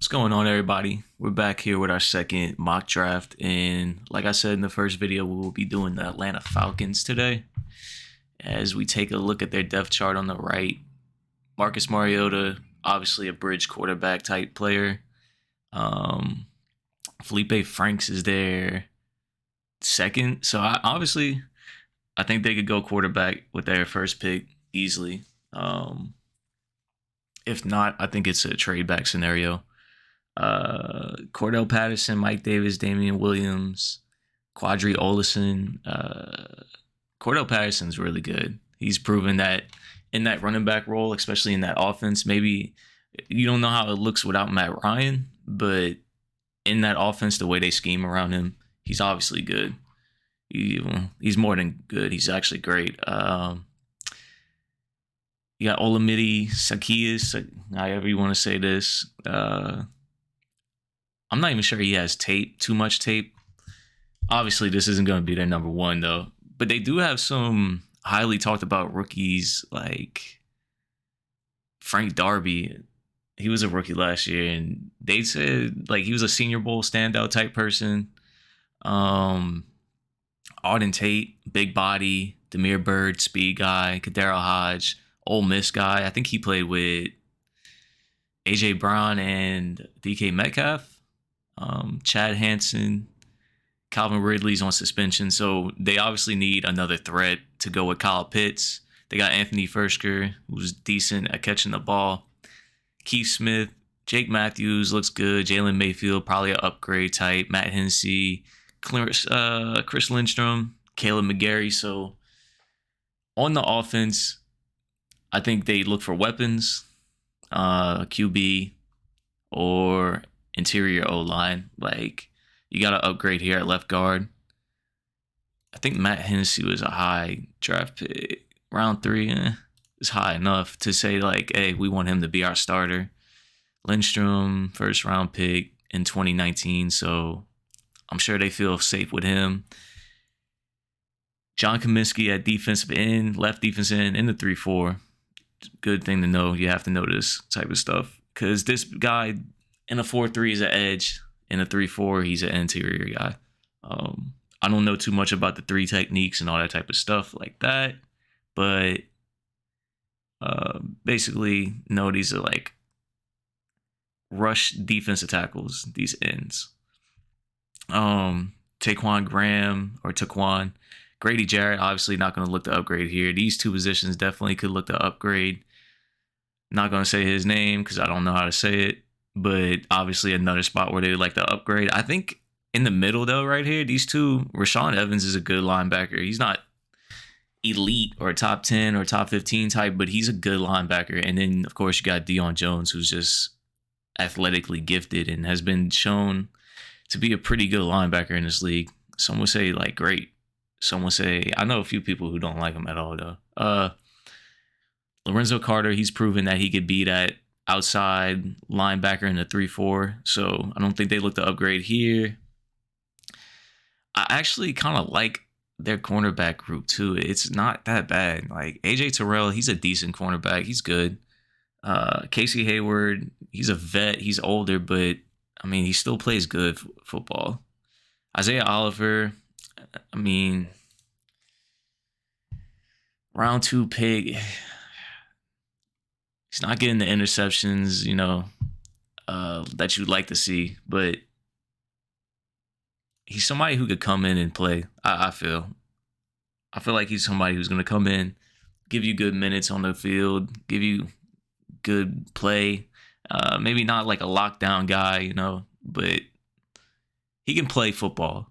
What's going on, everybody? We're back here with our second mock draft. And like I said in the first video, we will be doing the Atlanta Falcons today. As we take a look at their depth chart on the right, Marcus Mariota, obviously a bridge quarterback type player. Felipe Franks is there second. So I think they could go quarterback with their first pick easily. If not, I think it's a trade back scenario. Cordell Patterson, Mike Davis, Damian Williams, Quadri Olison. Cordell Patterson's really good. He's proven that in that running back role, especially in that offense, maybe you don't know how it looks without Matt Ryan, but in that offense, the way they scheme around him, he's obviously good. He's more than good. He's actually great. You got Olamide Zaccheaus, however you want to say this. I'm not even sure he has too much tape. Obviously, this isn't going to be their number one, though. But they do have some highly talked about rookies like Frank Darby. He was a rookie last year, and they said like he was a Senior Bowl standout type person. Auden Tate, big body. Demir Bird, speed guy. Kadero Hodge, Ole Miss guy. I think he played with A.J. Brown and DK Metcalf. Chad Hansen, Calvin Ridley's on suspension, so they obviously need another threat to go with Kyle Pitts. They got Anthony Fersker, who's decent at catching the ball. Keith Smith, Jake Matthews looks good. Jalen Mayfield, probably an upgrade type. Matt Hennessy, Chris Lindstrom, Caleb McGarry. So on the offense, I think they look for weapons, QB, or interior O-line. Like, you got to upgrade here at left guard. I think Matt Hennessy was a high draft pick. Round 3 is high enough to say, like, hey, we want him to be our starter. Lindstrom, first round pick in 2019, so I'm sure they feel safe with him. John Cominsky at defensive end, left defensive end in the 3-4. Good thing to know. You have to know this type of stuff. Because this guy in a 4-3 is an edge. In a 3-4, he's an interior guy. I don't know too much about the 3 techniques and all that type of stuff like that. But basically, no, these are like rush defensive tackles, these ends. Taquan Graham or Taquan. Grady Jarrett, obviously not going to look to upgrade here. These two positions definitely could look to upgrade. Not going to say his name because I don't know how to say it. But obviously another spot where they would like to upgrade. I think in the middle, though, right here, these two, Rashawn Evans is a good linebacker. He's not elite or top 10 or top 15 type, but he's a good linebacker. And then, of course, you got Deion Jones, who's just athletically gifted and has been shown to be a pretty good linebacker in this league. Some would say, like, great. Some would say, I know a few people who don't like him at all, though. Lorenzo Carter, he's proven that he could be that outside linebacker in the 3-4. So I don't think they look to upgrade here. I actually kind of like their cornerback group too. It's not that bad. Like AJ Terrell, he's a decent cornerback. He's good. Casey Hayward, he's a vet. He's older, but I mean, he still plays good football. Isaiah Oliver, I mean, round 2 pick. He's not getting the interceptions, that you'd like to see, but he's somebody who could come in and play. I feel like he's somebody who's going to come in, give you good minutes on the field, give you good play. Maybe not like a lockdown guy, but he can play football.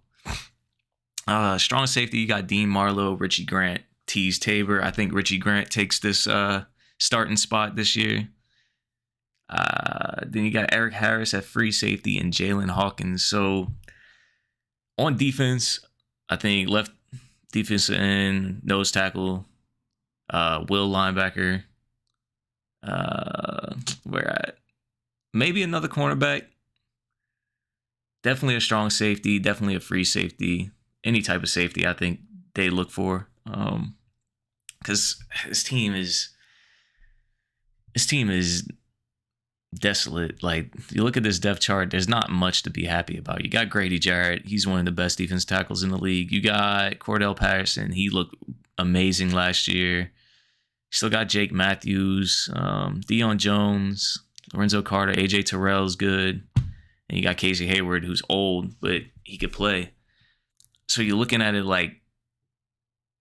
Strong safety, you got Dean Marlowe, Richie Grant, Tease Tabor. I think Richie Grant takes this starting spot this year. Then you got Eric Harris at free safety and Jalen Hawkins. So on defense, I think left defensive end, nose tackle, will linebacker. Where at? Maybe another cornerback. Definitely a strong safety. Definitely a free safety. Any type of safety, I think they look for. Because his team is desolate. Like, you look at this depth chart, there's not much to be happy about. You got Grady Jarrett. He's one of the best defense tackles in the league. You got Cordell Patterson. He looked amazing last year. Still got Jake Matthews, Deion Jones, Lorenzo Carter, AJ Terrell's good. And you got Casey Hayward, who's old, but he could play. So you're looking at it like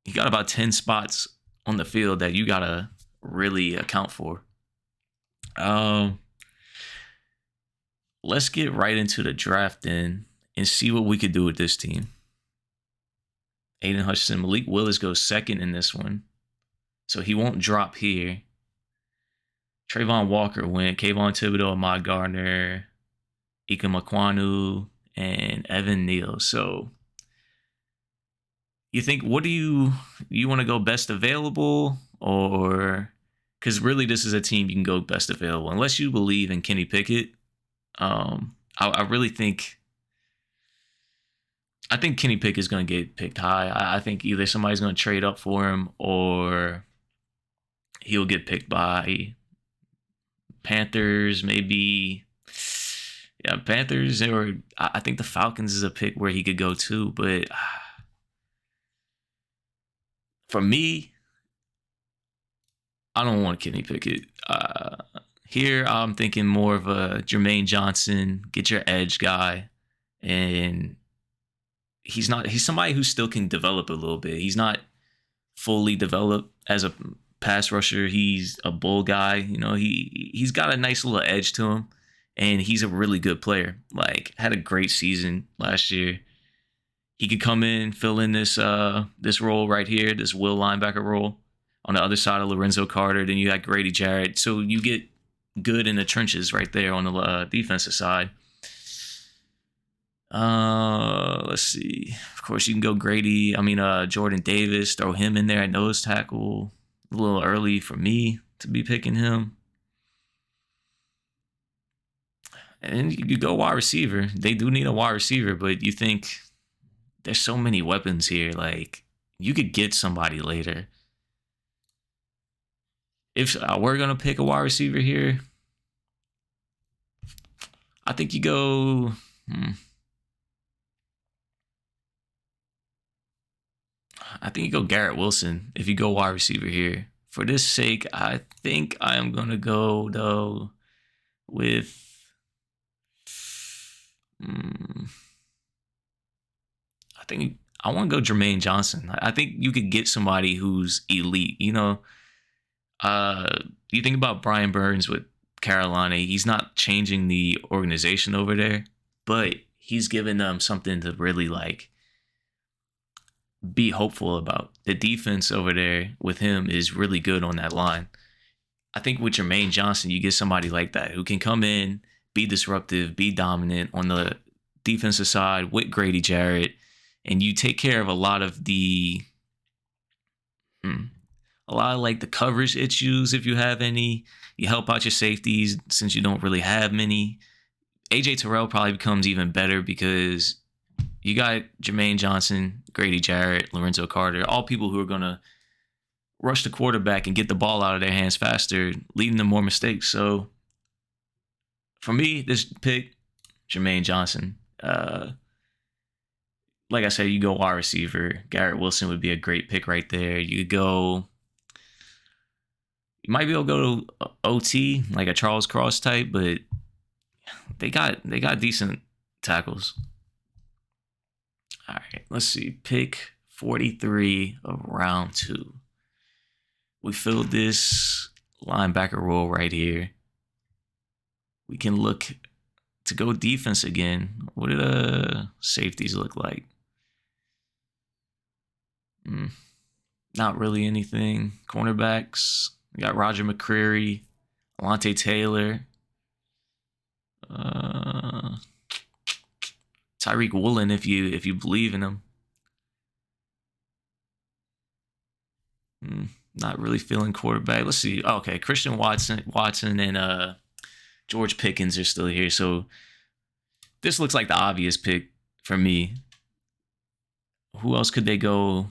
you got about 10 spots on the field that you got to really account for. Let's get right into the draft then and see what we could do with this team. Aiden Hutchinson, Malik Willis goes second in this one, so he won't drop here. Trayvon Walker went, Kayvon Thibodeau, Ahmad Gardner, Ika Makwanu, and Evan Neal. So you think, what do you want to go best available, or because really this is a team you can go best available unless you believe in Kenny Pickett. I really think Kenny Pickett is going to get picked high. I think either somebody's going to trade up for him or he'll get picked by Panthers, maybe. Yeah, Panthers, or I think the Falcons is a pick where he could go too. But for me, I don't want Kenny Pickett. Here, I'm thinking more of a Jermaine Johnson, get your edge guy. And he's somebody who still can develop a little bit. He's not fully developed as a pass rusher. He's a bull guy. You know, he's got a nice little edge to him. And he's a really good player. Like, had a great season last year. He could come in, fill in this role right here, this will linebacker role. On the other side of Lorenzo Carter, then you got Grady Jarrett. So you get good in the trenches right there on the defensive side. Let's see. Of course, you can go Jordan Davis, throw him in there at nose tackle. A little early for me to be picking him. And you go wide receiver. They do need a wide receiver, but you think there's so many weapons here. Like, you could get somebody later. If we're going to pick a wide receiver here, I think you go... I think you go Garrett Wilson if you go wide receiver here. For this sake, I think I am going to go, though, with... I think I want to go Jermaine Johnson. I think you could get somebody who's elite. You know, you think about Brian Burns with Carolina. He's not changing the organization over there, but he's giving them something to really like be hopeful about. The defense over there with him is really good on that line. I think with Jermaine Johnson, you get somebody like that who can come in, be disruptive, be dominant on the defensive side with Grady Jarrett, and you take care of a lot of the like the coverage issues if you have any. You help out your safeties since you don't really have many. AJ Terrell probably becomes even better because you got Jermaine Johnson, Grady Jarrett, Lorenzo Carter, all people who are going to rush the quarterback and get the ball out of their hands faster, leading to more mistakes. So for me, this pick, Jermaine Johnson. Like I said, you go wide receiver. Garrett Wilson would be a great pick right there. You might be able to go to OT, like a Charles Cross type, but they got decent tackles. All right, let's see. Pick 43 of round 2. We filled this linebacker role right here. We can look to go defense again. What do the safeties look like? Not really anything. Cornerbacks. We got Roger McCreary, Alante Taylor, Tyreek Woolen if you believe in him. Not really feeling quarterback. Let's see. Okay, Christian Watson and George Pickens are still here. So this looks like the obvious pick for me. Who else could they go?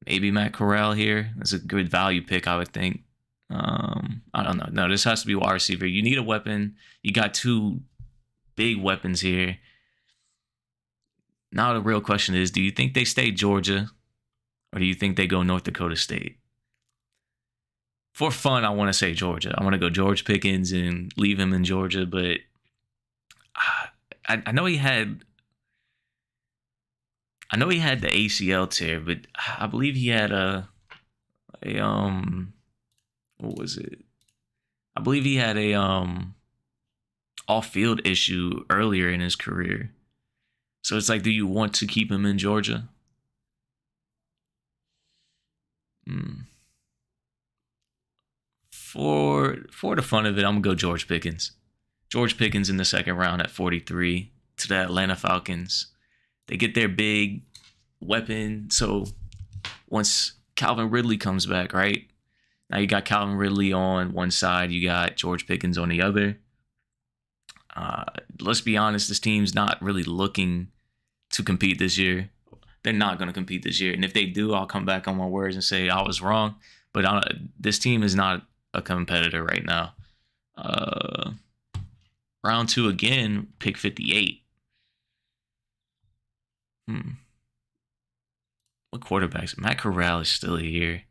Maybe Matt Corral here. That's a good value pick, I would think. I don't know. No, this has to be wide receiver. You need a weapon. You got two big weapons here. Now the real question is, do you think they stay Georgia or do you think they go North Dakota State? For fun, I want to say Georgia. I want to go George Pickens and leave him in Georgia, but I know he had the ACL tear, but I believe he had a what was it? I believe he had a off field issue earlier in his career. So it's like, do you want to keep him in Georgia? Hmm. For the fun of it, I'm gonna go George Pickens. George Pickens in the second round at 43 to the Atlanta Falcons. They get their big weapon. So once Calvin Ridley comes back, right? Now you got Calvin Ridley on one side, you got George Pickens on the other. Let's be honest, this team's not really looking to compete this year. They're not going to compete this year. And if they do, I'll come back on my words and say I was wrong. But this team is not a competitor right now. Round two again, pick 58. What quarterbacks? Matt Corral is still here.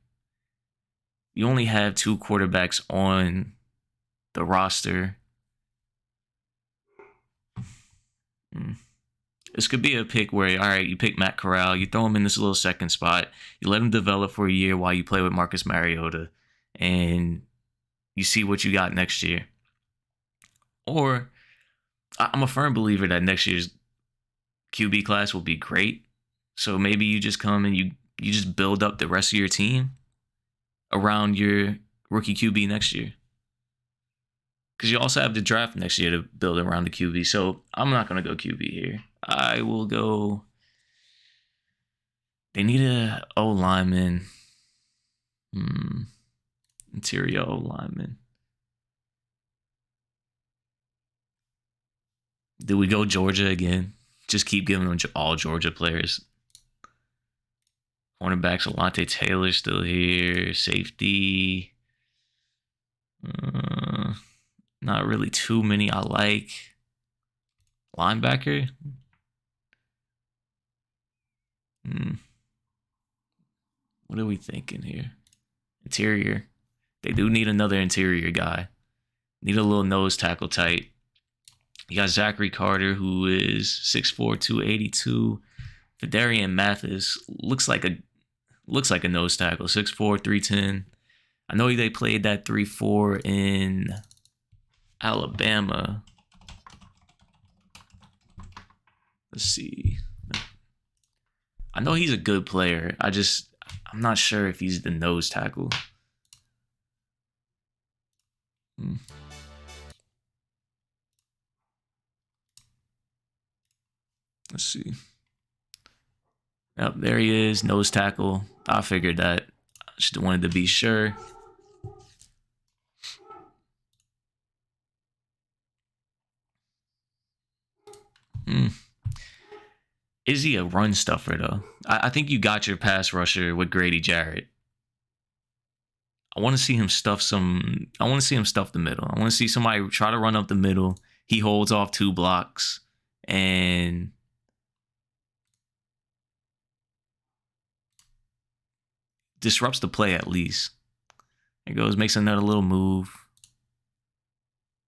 You only have two quarterbacks on the roster. This could be a pick where, all right, you pick Matt Corral, you throw him in this little second spot, you let him develop for a year while you play with Marcus Mariota, and you see what you got next year. Or I'm a firm believer that next year's QB class will be great. So maybe you just come and you just build up the rest of your team around your rookie QB next year. Because you also have the draft next year to build around the QB. So I'm not going to go QB here. I will go. They need a O lineman. Interior O lineman. Do we go Georgia again? Just keep giving them all Georgia players. Cornerbacks, Alante Taylor still here. Safety. Not really too many I like. Linebacker. What are we thinking here? Interior. They do need another interior guy. Need a little nose tackle type. You got Zachary Carter, who is 6'4", 282. Fedarian Mathis looks like a nose tackle, 6'4", 310. I know they played that 3-4 in Alabama. Let's see. I know he's a good player. I'm not sure if he's the nose tackle. Let's see. Yep, there he is, nose tackle. I figured that. I just wanted to be sure. Is he a run stuffer, though? I think you got your pass rusher with Grady Jarrett. I want to see him stuff the middle. I want to see somebody try to run up the middle. He holds off 2 blocks and disrupts the play at least. There goes, makes another little move.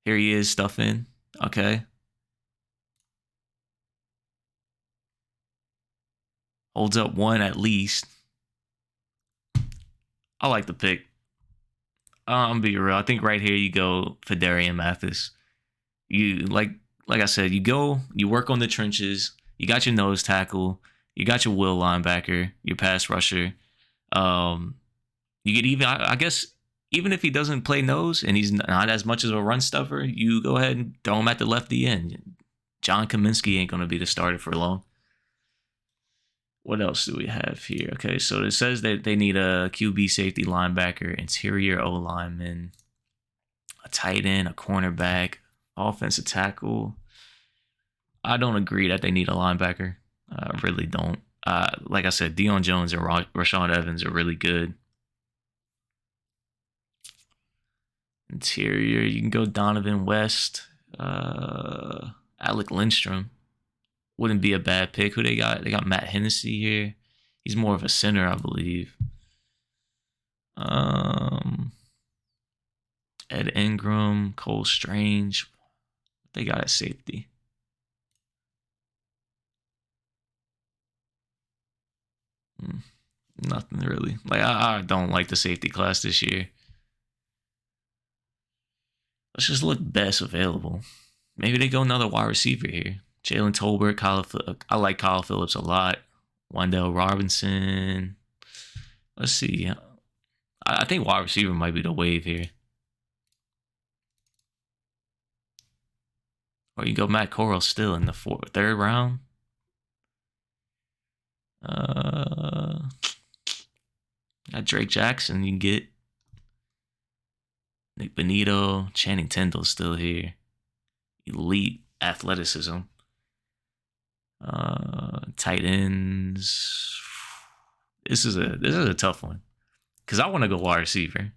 Here he is stuffing. Okay. Holds up 1 at least. I like the pick. I'm gonna be real. I think right here you go Fedarian Mathis. You like I said, you work on the trenches. You got your nose tackle. You got your will linebacker, your pass rusher. You get even. I guess even if he doesn't play nose and he's not as much as a run stuffer, you go ahead and throw him at the lefty end. John Kaminsky ain't gonna be the starter for long. What else do we have here? Okay, so it says that they need a QB, safety, linebacker, interior O lineman, a tight end, a cornerback, offensive tackle. I don't agree that they need a linebacker. I really don't. Like I said, Deion Jones and Rashawn Evans are really good. Interior, you can go Donovan West, Alec Lindstrom. Wouldn't be a bad pick. Who they got? They got Matt Hennessy here. He's more of a center, I believe. Ed Ingram, Cole Strange. They got at safety. Nothing really. Like I don't like the safety class this year. Let's just look best available. Maybe they go another wide receiver here. Jalen Tolbert, I like Kyle Phillips a lot. Wandale Robinson. Let's see. I think wide receiver might be the wave here. Or you go Matt Corral still in the third round. Got Drake Jackson. You can get Nick Benito, Channing Tindall still here. Elite athleticism. Tight ends. This is a tough one because I want to go wide receiver.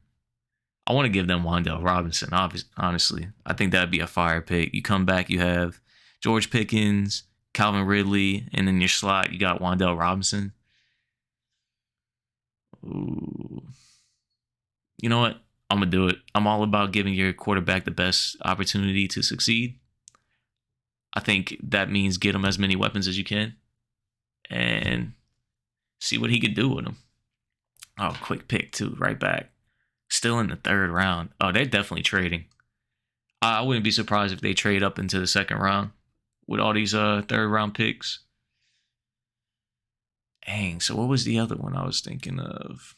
I want to give them Wandale Robinson. Honestly, I think that'd be a fire pick. You come back, you have George Pickens, Calvin Ridley, and in your slot you got Wandale Robinson. Ooh. You know what? I'm gonna do it. I'm all about giving your quarterback the best opportunity to succeed. I think that means get him as many weapons as you can and see what he could do with them. Oh, quick pick too, right back. Still in the third round. Oh, they're definitely trading. I wouldn't be surprised if they trade up into the second round with all these third round picks. Dang, so what was the other one I was thinking of?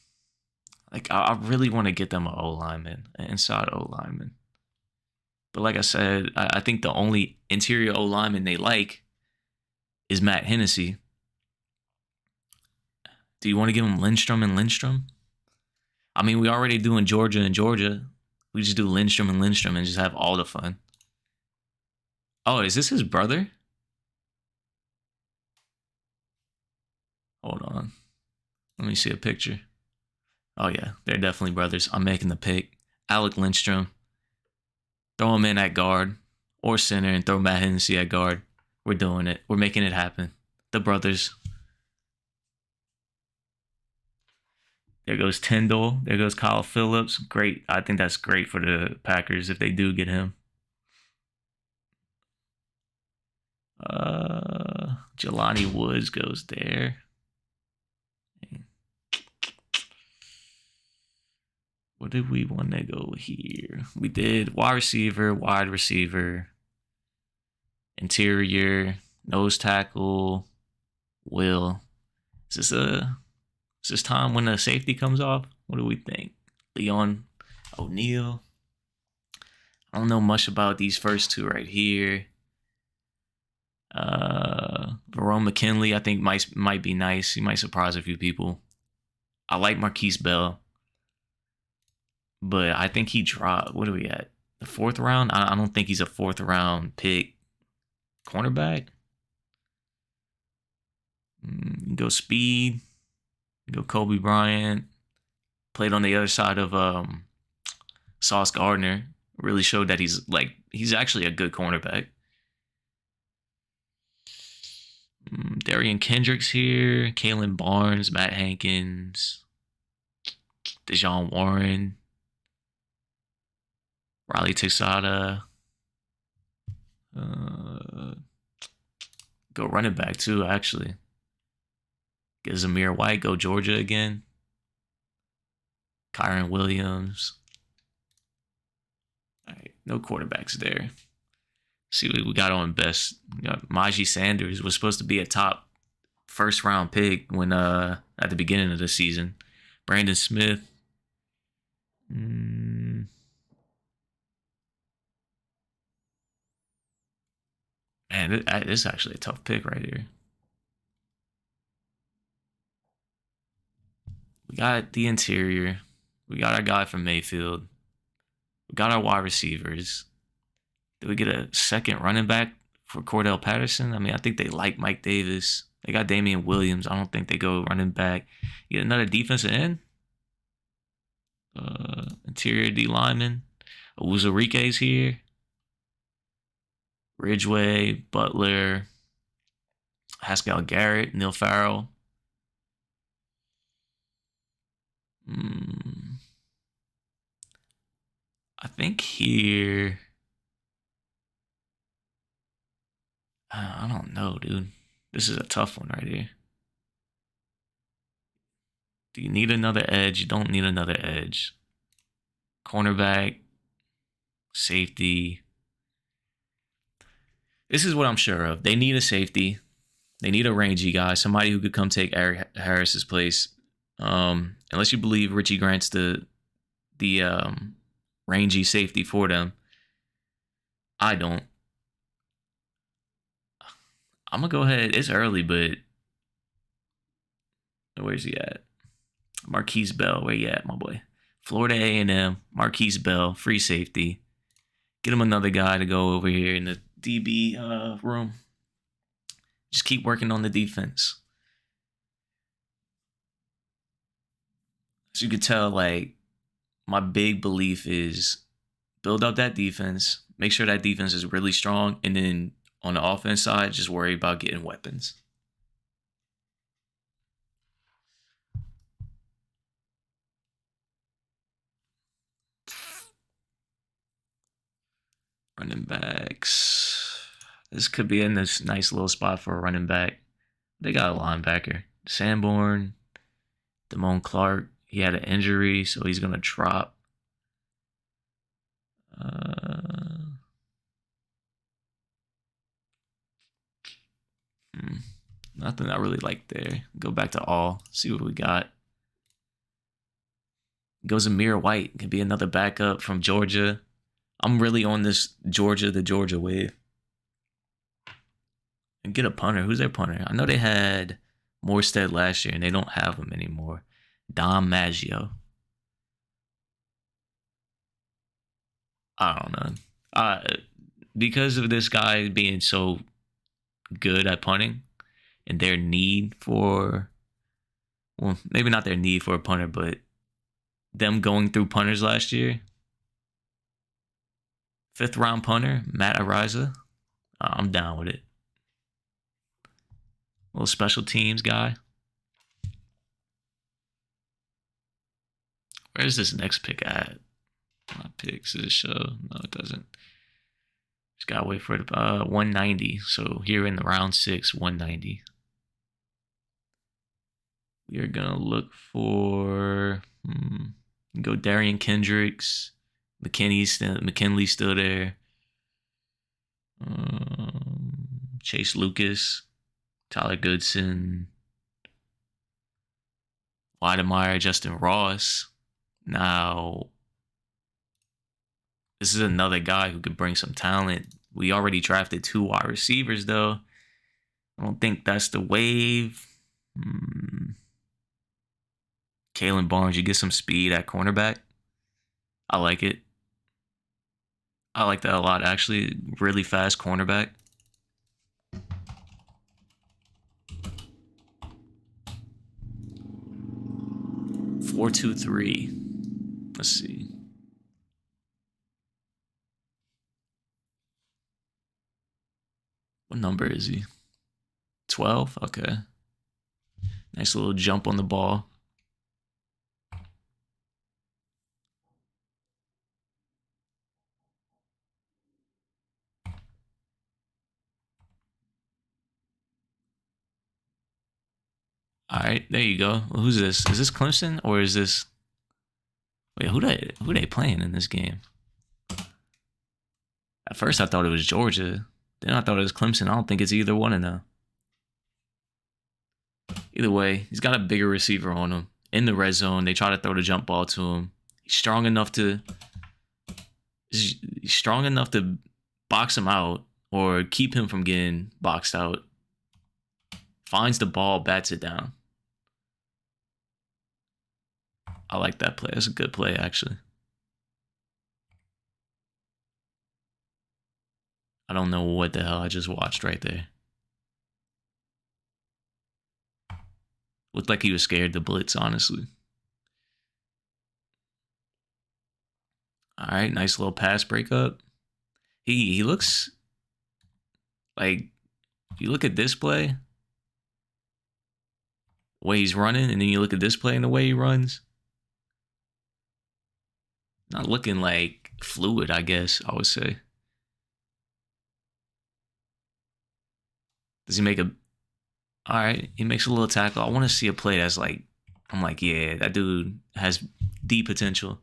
Like, I really want to get them an O-lineman, an inside O-lineman. But like I said, I think the only interior O-lineman they like is Matt Hennessy. Do you want to give him Lindstrom and Lindstrom? I mean, we already doing Georgia and Georgia. We just do Lindstrom and Lindstrom and just have all the fun. Oh, is this his brother? Hold on. Let me see a picture. Oh, yeah. They're definitely brothers. I'm making the pick. Alec Lindstrom. Throw him in at guard or center and throw Matt Hennessy at guard. We're doing it. We're making it happen. The brothers. There goes Tyndall. There goes Kyle Phillips. Great. I think that's great for the Packers if they do get him. Jelani Woods goes there. What did we want to go here? We did wide receiver, interior, nose tackle, Will. Is this time when the safety comes off? What do we think? Leon O'Neal. I don't know much about these first two right here. Verone McKinley, I think might be nice. He might surprise a few people. I like Marquise Bell. But I think he dropped. What are we at? The fourth round? I don't think he's a fourth round pick. Cornerback? Go speed. Go Kobe Bryant. Played on the other side of Sauce Gardner. Really showed that he's actually a good cornerback. Darian Kendricks here. Kalen Barnes. Matt Hankins. Dejon Warren. Riley Texada. Go running back too, actually. Get Amir White, go Georgia again. Kyron Williams. All right, no quarterbacks there. See what we got on best. We got Najee Sanders was supposed to be a top first round pick when at the beginning of the season. Brandon Smith. Man, this is actually a tough pick right here. We got the interior. We got our guy from Mayfield. We got our wide receivers. Did we get a second running back for Cordell Patterson? I mean, I think they like Mike Davis. They got Damian Williams. I don't think they go running back. You get another defensive end. Interior D lineman. Uzurike's here. Ridgeway, Butler, Haskell Garrett, Neil Farrell. I think here. I don't know, dude. This is a tough one right here. Do you need another edge? You don't need another edge. Cornerback, safety. This is what I'm sure of. They need a safety. They need a rangy guy, somebody who could come take Eric Harris's place. Unless you believe Richie Grant's the rangy safety for them. I don't. I'm gonna go ahead. It's early, but where's he at? Marquise Bell, where you at, my boy? Florida A&M, Marquise Bell, free safety. Get him another guy to go over here in the DB room. Just keep working on the defense. As you could tell, like, my big belief is build up that defense, make sure that defense is really strong, and then on the offense side, just worry about getting weapons. Running backs. This could be in this nice little spot for a running back. They got a linebacker. Sanborn, Damone Clark. He had an injury, so he's going to drop. Nothing I really like there. Go back to all. See what we got. Goes Amir White. Could be another backup from Georgia. I'm really on this Georgia wave. And get a punter. Who's their punter? I know they had Morstead last year, and they don't have him anymore. Dom Maggio. I don't know. Because of this guy being so good at punting and their need for, well, maybe not their need for a punter, but them going through punters last year. 5th round punter, Matt Ariza. I'm down with it. Little special teams guy. Where's this next pick at? My picks. Does it show? No, it doesn't. Just gotta wait for it. 190. So here in the round 6, 190. We are gonna look for go Darian Kendricks. McKinley's still there. Chase Lucas, Tyler Goodson, Weidemeyer, Justin Ross. Now, this is another guy who could bring some talent. We already drafted 2 wide receivers, though. I don't think that's the wave. Kalen Barnes, you get some speed at cornerback. I like it. I like that a lot, actually. Really fast cornerback. Four, 2, 3. Let's see. What number is he? 12? Okay. Nice little jump on the ball. All right, there you go. Well, who's this? Is this Clemson or is this? Wait, who they playing in this game? At first, I thought it was Georgia. Then I thought it was Clemson. I don't think it's either one of them. Either way, he's got a bigger receiver on him. In the red zone, they try to throw the jump ball to him. He's strong enough to box him out or keep him from getting boxed out. Finds the ball, bats it down. I like that play. That's a good play, actually. I don't know what the hell I just watched right there. Looked like he was scared to blitz, honestly. All right, nice little pass breakup. He looks like, if you look at this play, the way he's running, and then you look at this play and the way he runs, not looking like fluid, I guess I would say. Does he make a? All right, he makes a little tackle. I want to see a play that's like, I'm like, yeah, that dude has the potential.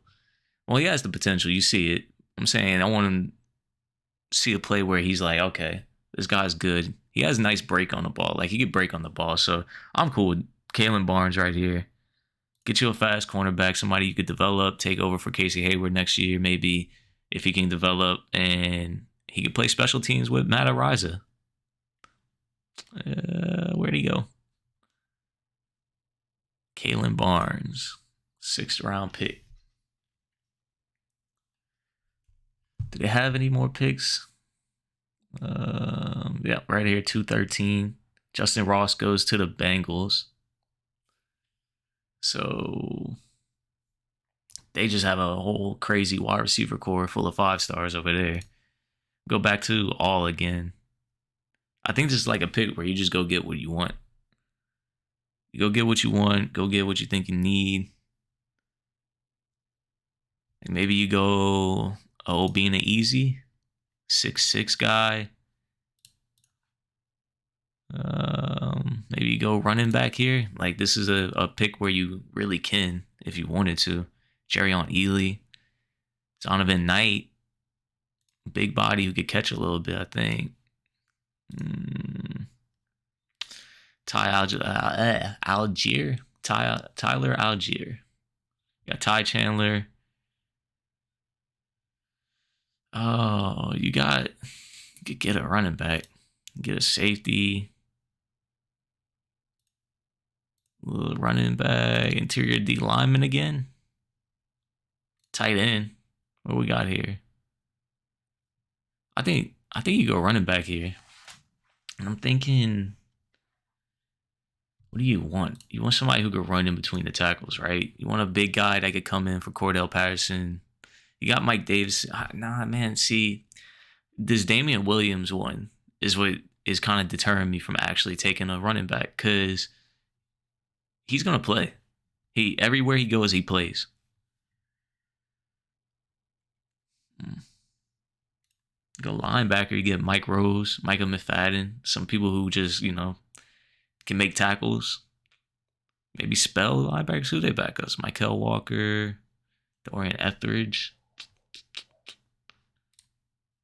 Well, he has the potential. You see it. I'm saying I want him to see a play where he's like, okay, this guy's good. He has a nice break on the ball. Like, he could break on the ball. So I'm cool with Kalen Barnes right here. Get you a fast cornerback, somebody you could develop, take over for Casey Hayward next year, maybe, if he can develop, and he could play special teams with Matt Ariza. Where'd he go? Kalen Barnes, 6th round pick. Do they have any more picks? Yeah, right here, 213. Justin Ross goes to the Bengals. So they just have a whole crazy wide receiver core full of 5-stars over there. Go back to all again. I think this is like a pick where you just go get what you want. You go get what you want. Go get what you think you need. Like, maybe you go, being an easy 6'6" guy. Maybe you go running back here. Like, this is a pick where you really can, if you wanted to. Jerrion Ely, Donovan Knight, big body who could catch a little bit, I think. Tyler Algier. You got Ty Chandler. Oh, you could get a running back, get a safety, running back, interior D lineman again, tight end. What we got here? I think you go running back here. And I'm thinking, what do you want? You want somebody who could run in between the tackles, right? You want a big guy that could come in for Cordell Patterson. You got Mike Davis. Nah, man. See, this Damian Williams one is what is kind of deterring me from actually taking a running back, because he's gonna play. Everywhere he goes, he plays. Go linebacker, you get Mike Rose, Micah McFadden, some people who just, can make tackles. Maybe spell linebackers. Who they back us? Mykal Walker, Dorian Etheridge.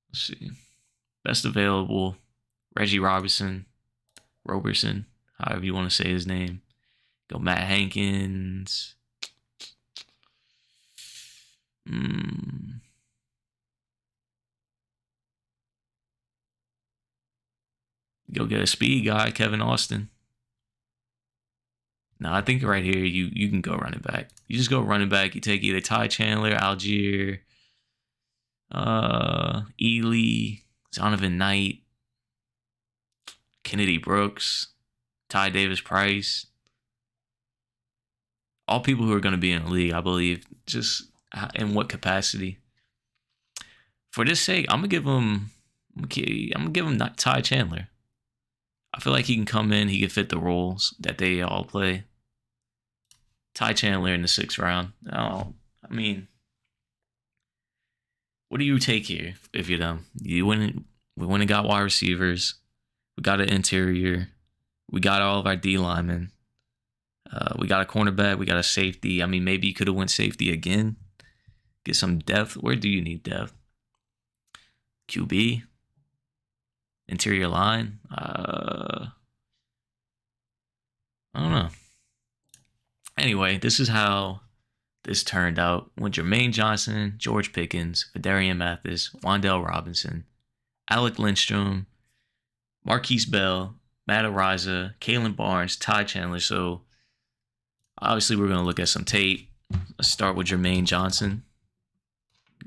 Let's see. Best available, Reggie Roberson, however you want to say his name. Go Matt Hankins. Go get a speed guy, Kevin Austin. No, I think right here you can go running back. You just go running back. You take either Ty Chandler, Algier, Ely, Donovan Knight, Kennedy Brooks, Ty Davis Price. All people who are going to be in the league, I believe. Just in what capacity? For this sake, I'm gonna give him Ty Chandler. I feel like he can come in, he can fit the roles that they all play. Ty Chandler in the 6th round. Oh, I mean, what do you take here if you're them? We went and got wide receivers. We got an interior. We got all of our D linemen. We got a cornerback. We got a safety. I mean, maybe you could have went safety again. Get some depth. Where do you need depth? QB. Interior line. I don't know. Anyway, this is how this turned out. When Jermaine Johnson, George Pickens, Fedarian Mathis, Wan'Dale Robinson, Alec Lindstrom, Marquise Bell, Matt Ariza, Kalen Barnes, Ty Chandler. So obviously we're going to look at some tape. Let's start with Jermaine Johnson.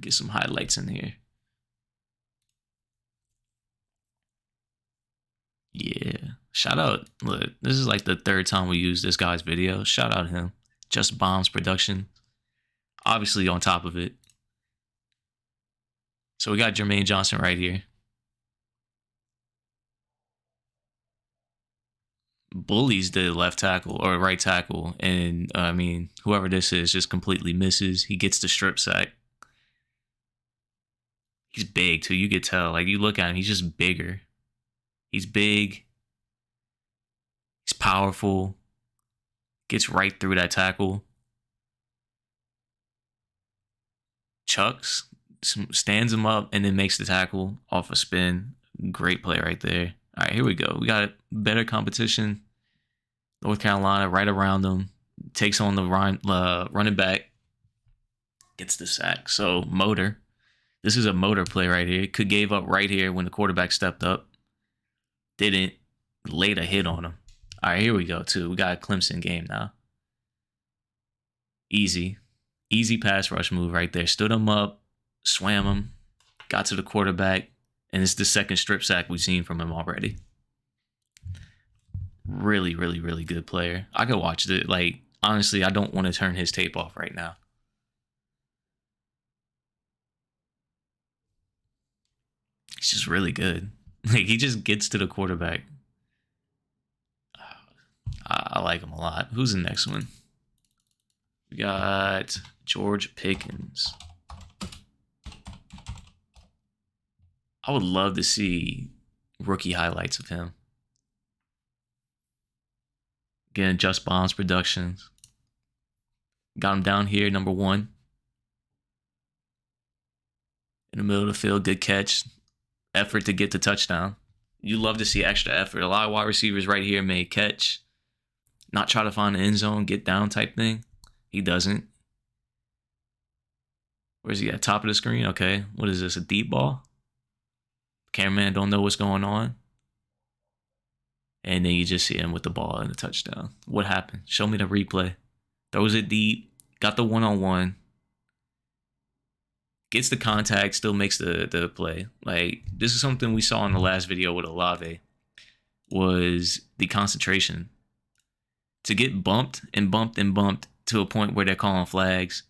Get some highlights in here. Yeah. Shout out. Look, this is like the 3rd time we use this guy's video. Shout out him. Just Bombs Production. Obviously on top of it. So we got Jermaine Johnson right here. Bullies the left tackle or right tackle. And I mean, whoever this is just completely misses. He gets the strip sack. He's big too. You could tell. Like you look at him, he's just bigger. He's big. He's powerful. Gets right through that tackle. Chucks, stands him up, and then makes the tackle off a spin. Great play right there. All right, here we go. We got better competition. North Carolina right around them. Takes on the running back. Gets the sack. So, motor. This is a motor play right here. Could gave up right here when the quarterback stepped up. Didn't. Laid a hit on him. All right, here we go, too. We got a Clemson game now. Easy. Easy pass rush move right there. Stood him up. Swam him. Got to the quarterback. And it's the second strip sack we've seen from him already. Really, really, really good player. I could watch it. Like, honestly, I don't want to turn his tape off right now. He's just really good. Like, he just gets to the quarterback. I like him a lot. Who's the next one? We got George Pickens. I would love to see rookie highlights of him. Again, Just Bombs Productions. Got him down here, number 1. In the middle of the field, good catch. Effort to get the touchdown. You love to see extra effort. A lot of wide receivers right here may catch, not try to find the end zone, get down type thing. He doesn't. Where's he at? Top of the screen? Okay. What is this? A deep ball? Cameraman don't know what's going on. And then you just see him with the ball and the touchdown. What happened? Show me the replay. Throws it deep. Got the one-on-one. Gets the contact. Still makes the play. Like, this is something we saw in the last video with Olave. Was the concentration. To get bumped and bumped and bumped to a point where they're calling flags.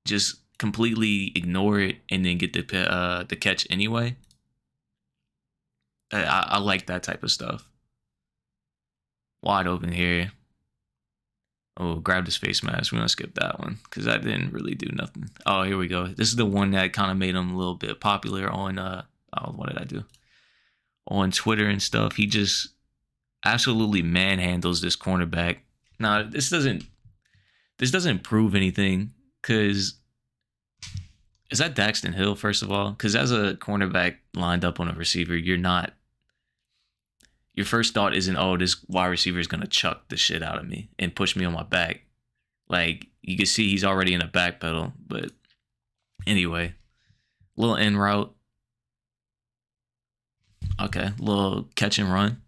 Just completely ignore it and then get the catch anyway. I like that type of stuff. Wide open here. Oh, grabbed his face mask. We're going to skip that one because that didn't really do nothing. Oh, here we go. This is the one that kind of made him a little bit popular on, what did I do? On Twitter and stuff. He just absolutely manhandles this cornerback. Now, this doesn't prove anything because is that Daxton Hill, first of all? Because as a cornerback lined up on a receiver, your first thought isn't, oh, this wide receiver is going to chuck the shit out of me and push me on my back. Like, you can see he's already in a back pedal. But anyway, little in route. Okay, little catch and run.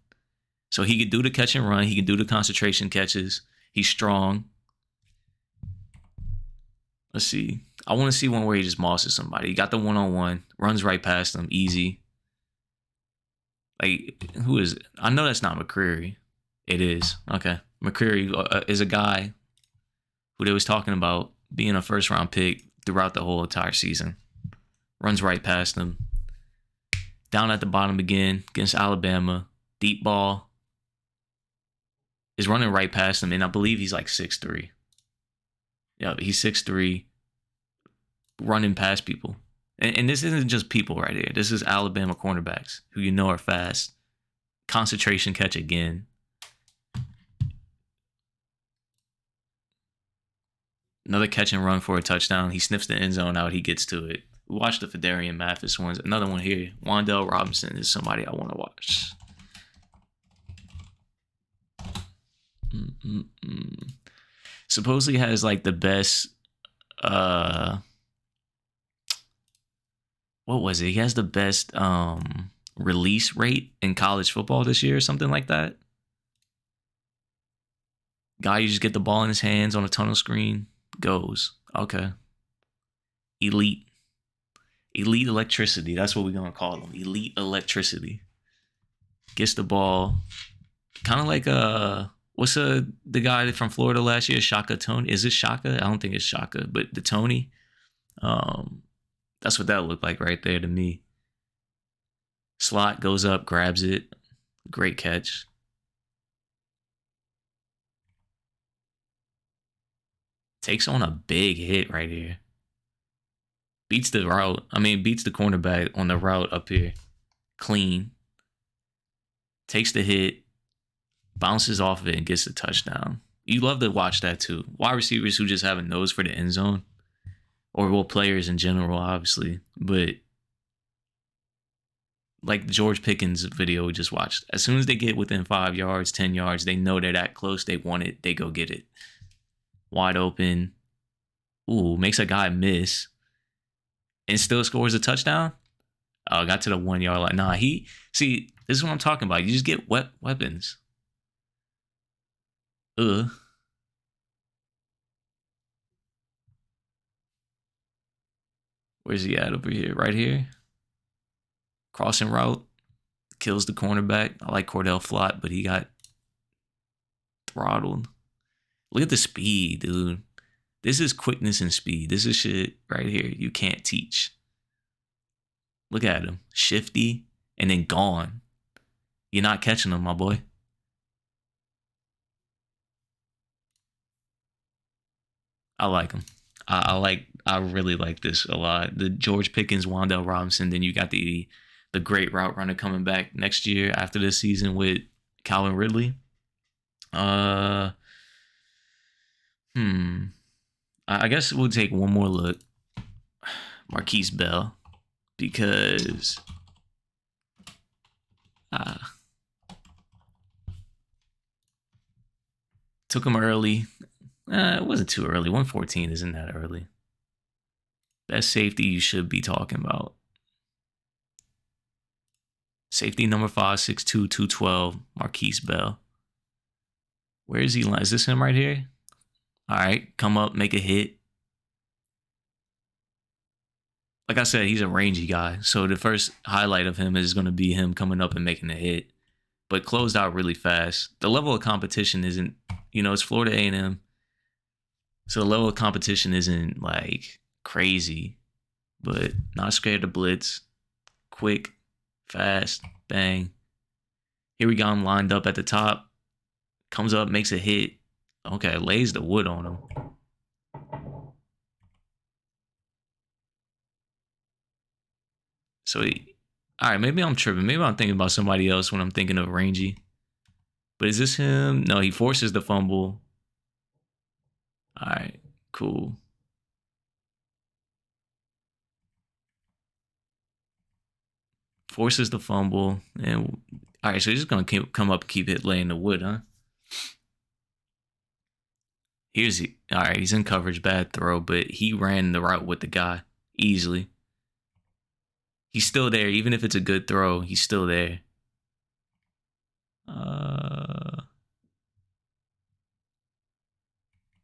So he could do the catch and run. He can do the concentration catches. He's strong. Let's see. I want to see one where he just mosses somebody. He got the one-on-one. Runs right past them. Easy. Like, who is it? I know that's not McCreary. It is. Okay. McCreary is a guy who they was talking about being a first-round pick throughout the whole entire season. Runs right past them. Down at the bottom again against Alabama. Deep ball. Is running right past him, and I believe he's like 6'3". Yeah, he's 6'3", running past people. And this isn't just people right here. This is Alabama cornerbacks who you know are fast. Concentration catch again. Another catch and run for a touchdown. He sniffs the end zone out. He gets to it. We watched the Fedarian Mathis ones. Another one here. Wan'Dale Robinson is somebody I want to watch. Supposedly has like the best what was it? He has the best release rate in college football this year or something like that. Guy, you just get the ball in his hands on a tunnel screen, goes. Okay. Elite electricity. That's what we're going to call them. Elite electricity. Gets the ball. Kind of like what's the guy from Florida last year? Shaka Tony. Is it Shaka? I don't think it's Shaka, but the Tony. That's what that looked like right there to me. Slot goes up, grabs it. Great catch. Takes on a big hit right here. Beats the route. Beats the cornerback on the route up here. Clean. Takes the hit. Bounces off of it and gets the touchdown. You love to watch that too. Wide receivers who just have a nose for the end zone. Or well, players in general, obviously. But like the George Pickens video we just watched. As soon as they get within 5 yards, 10 yards, they know they're that close. They want it. They go get it. Wide open. Ooh, makes a guy miss. And still scores a touchdown? Oh, got to the 1 yard line. Nah, see, this is what I'm talking about. You just get weapons. Where's he at over here? Right here? Crossing route. Kills the cornerback. I like Cordell Flott, but he got throttled. Look at the speed, dude. This is quickness and speed. This is shit right here you can't teach. Look at him. Shifty and then gone. You're not catching him, my boy. I like him. I really like this a lot. The George Pickens, Wan'Dale Robinson. Then you got the great route runner coming back next year after this season with Calvin Ridley. I guess we'll take one more look. Marquise Bell, because took him early. It wasn't too early. 114 isn't that early. Best safety you should be talking about. Safety number 5, 6'2", 212, Marquise Bell. Where is he? Is this him right here? All right, come up, make a hit. Like I said, he's a rangy guy. So the first highlight of him is going to be him coming up and making a hit. But closed out really fast. The level of competition isn't, it's Florida A&M. So the level of competition isn't like crazy. But not scared to blitz. Quick, fast, bang. Here we got him lined up at the top. Comes up, makes a hit. Okay, lays the wood on him. So, all right, maybe I'm tripping. Maybe I'm thinking about somebody else when I'm thinking of rangy. But is this him? No, he forces the fumble. All right, cool. Forces the fumble. And all right, so he's just going to come up and keep it laying the wood, huh? Here's he. All right, he's in coverage, bad throw, but he ran the route with the guy easily. He's still there, even if it's a good throw. He's still there.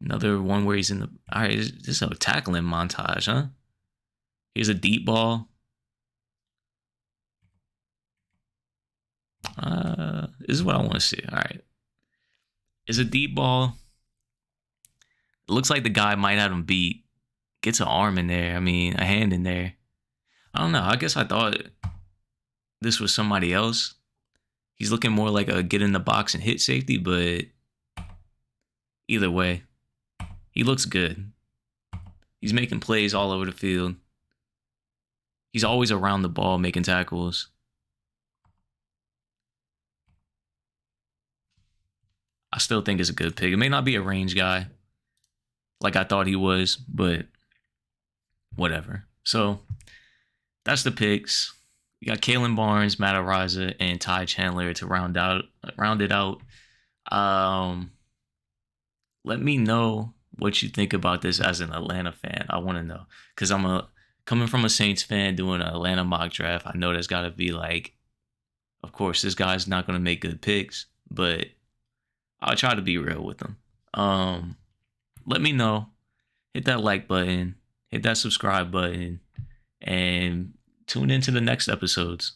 Another one where he's in the. All right, this is a tackling montage, huh? Here's a deep ball. This is what I want to see. All right, it's a deep ball. It looks like the guy might have him beat. Gets an arm in there. A hand in there. I don't know. I guess I thought this was somebody else. He's looking more like a get in the box and hit safety, but either way, he looks good. He's making plays all over the field. He's always around the ball making tackles. I still think it's a good pick. It may not be a range guy like I thought he was, but whatever. So that's the picks. You got Kalen Barnes, Matt Araiza, and Ty Chandler to round it out. Let me know what you think about this as an Atlanta fan. I want to know, because coming from a Saints fan doing an Atlanta mock draft. I know there's got to be like, of course, this guy's not going to make good picks, but I'll try to be real with them. Let me know. Hit that like button. Hit that subscribe button. And tune into the next episodes.